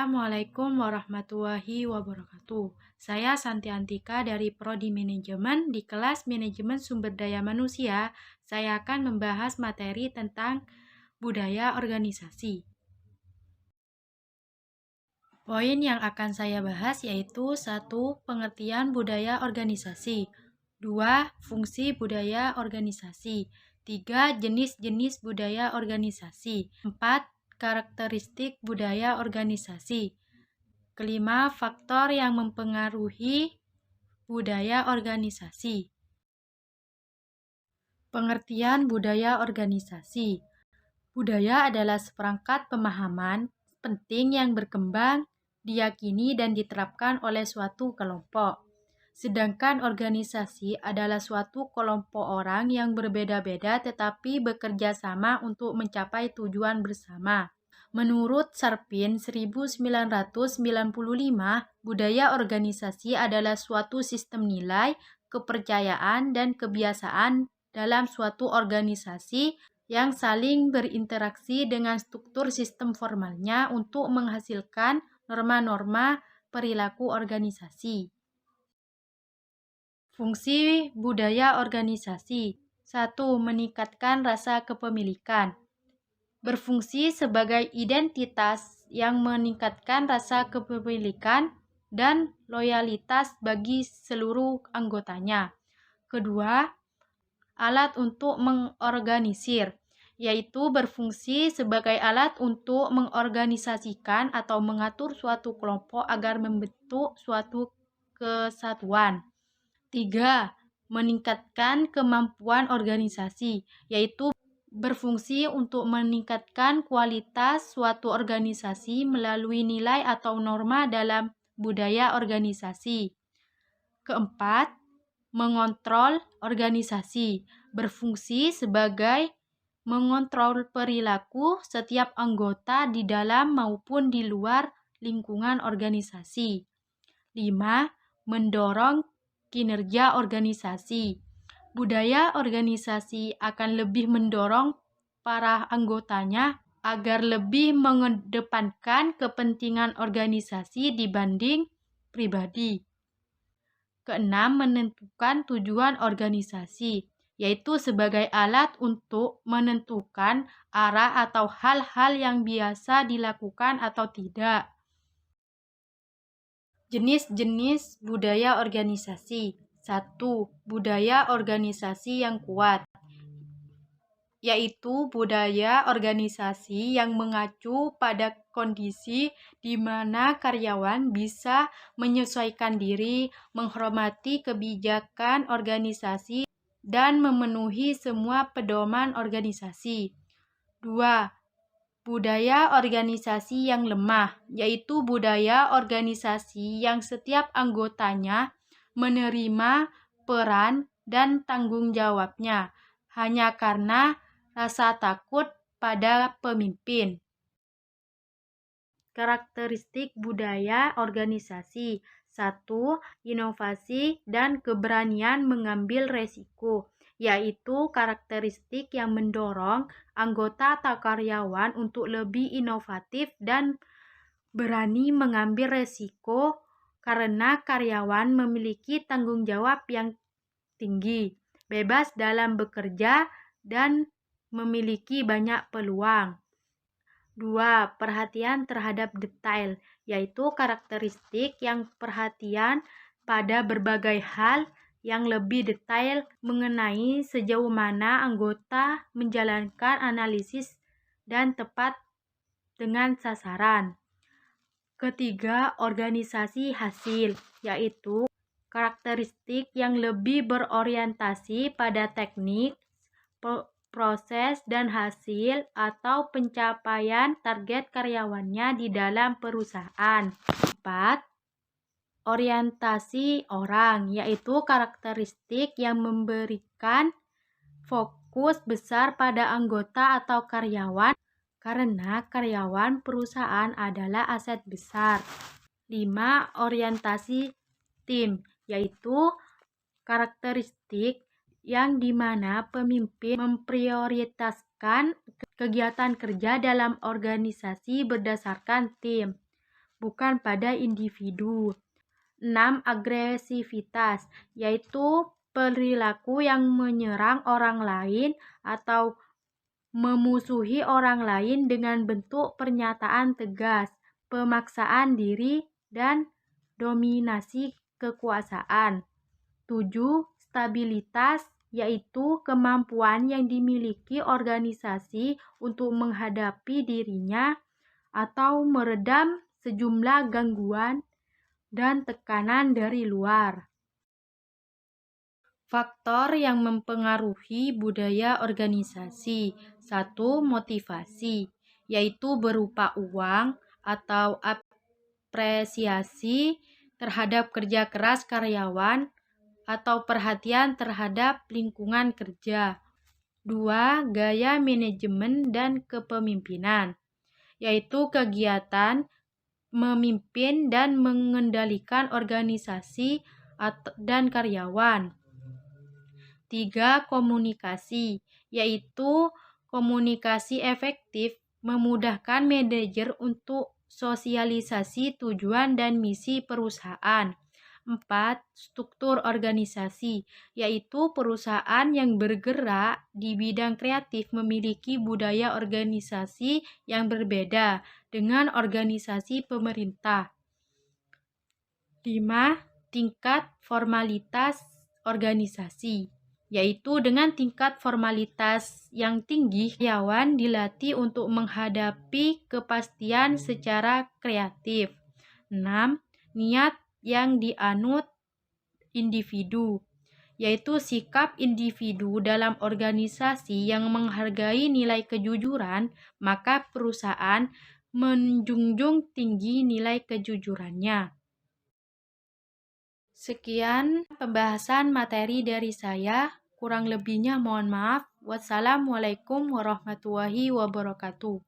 Assalamualaikum warahmatullahi wabarakatuh. Saya Santi Antika dari Prodi Manajemen di kelas Manajemen Sumber Daya Manusia. Saya akan membahas materi tentang budaya organisasi. Poin yang akan saya bahas yaitu 1. Pengertian budaya organisasi. 2. Fungsi budaya organisasi. 3. Jenis-jenis budaya organisasi. 4. Karakteristik budaya organisasi. Kelima, faktor yang mempengaruhi budaya organisasi. Pengertian budaya organisasi. Budaya adalah seperangkat pemahaman penting yang berkembang, diyakini dan diterapkan oleh suatu kelompok. Sedangkan organisasi adalah suatu kelompok orang yang berbeda-beda tetapi bekerja sama untuk mencapai tujuan bersama. Menurut Sarpin 1995, budaya organisasi adalah suatu sistem nilai, kepercayaan, dan kebiasaan dalam suatu organisasi yang saling berinteraksi dengan struktur sistem formalnya untuk menghasilkan norma-norma perilaku organisasi. Fungsi budaya organisasi. 1. Meningkatkan rasa kepemilikan. Berfungsi sebagai identitas yang meningkatkan rasa kepemilikan dan loyalitas bagi seluruh anggotanya. Kedua, alat untuk mengorganisir, yaitu berfungsi sebagai alat untuk mengorganisasikan atau mengatur suatu kelompok agar membentuk suatu kesatuan. 3. Meningkatkan kemampuan organisasi, yaitu berfungsi untuk meningkatkan kualitas suatu organisasi melalui nilai atau norma dalam budaya organisasi. Keempat, mengontrol organisasi, berfungsi sebagai mengontrol perilaku setiap anggota di dalam maupun di luar lingkungan organisasi. 5. Mendorong kinerja organisasi. Budaya organisasi akan lebih mendorong para anggotanya agar lebih mengedepankan kepentingan organisasi dibanding pribadi. Keenam, menentukan tujuan organisasi, yaitu sebagai alat untuk menentukan arah atau hal-hal yang biasa dilakukan atau tidak. Jenis-jenis budaya organisasi. 1. Budaya organisasi yang kuat, yaitu budaya organisasi yang mengacu pada kondisi di mana karyawan bisa menyesuaikan diri, menghormati kebijakan organisasi, dan memenuhi semua pedoman organisasi. 2. Budaya organisasi yang lemah, yaitu budaya organisasi yang setiap anggotanya menerima peran dan tanggung jawabnya hanya karena rasa takut pada pemimpin. Karakteristik budaya organisasi. 1. Inovasi dan keberanian mengambil resiko, yaitu karakteristik yang mendorong anggota atau karyawan untuk lebih inovatif dan berani mengambil resiko karena karyawan memiliki tanggung jawab yang tinggi, bebas dalam bekerja, dan memiliki banyak peluang. 2. Perhatian terhadap detail, yaitu karakteristik yang perhatian pada berbagai hal yang lebih detail mengenai sejauh mana anggota menjalankan analisis dan tepat dengan sasaran. Ketiga, organisasi hasil, yaitu karakteristik yang lebih berorientasi pada teknik, proses, dan hasil atau pencapaian target karyawannya di dalam perusahaan. 4. Orientasi orang, yaitu karakteristik yang memberikan fokus besar pada anggota atau karyawan karena karyawan perusahaan adalah aset besar. 5. Orientasi tim, yaitu karakteristik yang dimana pemimpin memprioritaskan kegiatan kerja dalam organisasi berdasarkan tim. bukan pada individu. 6. Agresivitas, yaitu perilaku yang menyerang orang lain atau memusuhi orang lain dengan bentuk pernyataan tegas, pemaksaan diri, dan dominasi kekuasaan. 7. Stabilitas, yaitu kemampuan yang dimiliki organisasi untuk menghadapi dirinya atau meredam sejumlah gangguan dan tekanan dari luar. Faktor yang mempengaruhi budaya organisasi. 1. Motivasi, yaitu berupa uang atau apresiasi terhadap kerja keras karyawan atau perhatian terhadap lingkungan kerja. 2. Gaya manajemen dan kepemimpinan, yaitu kegiatan memimpin dan mengendalikan organisasi dan karyawan. 3. Komunikasi, yaitu komunikasi efektif memudahkan manajer untuk sosialisasi tujuan dan misi perusahaan. 4. Struktur organisasi, yaitu perusahaan yang bergerak di bidang kreatif memiliki budaya organisasi yang berbeda dengan organisasi pemerintah. 5. Tingkat formalitas organisasi, yaitu dengan tingkat formalitas yang tinggi, karyawan dilatih untuk menghadapi kepastian secara kreatif. 6. Niat yang dianut individu, yaitu sikap individu dalam organisasi yang menghargai nilai kejujuran, maka perusahaan menjunjung tinggi nilai kejujurannya. Sekian pembahasan materi dari saya, kurang lebihnya mohon maaf. Wassalamualaikum warahmatullahi wabarakatuh.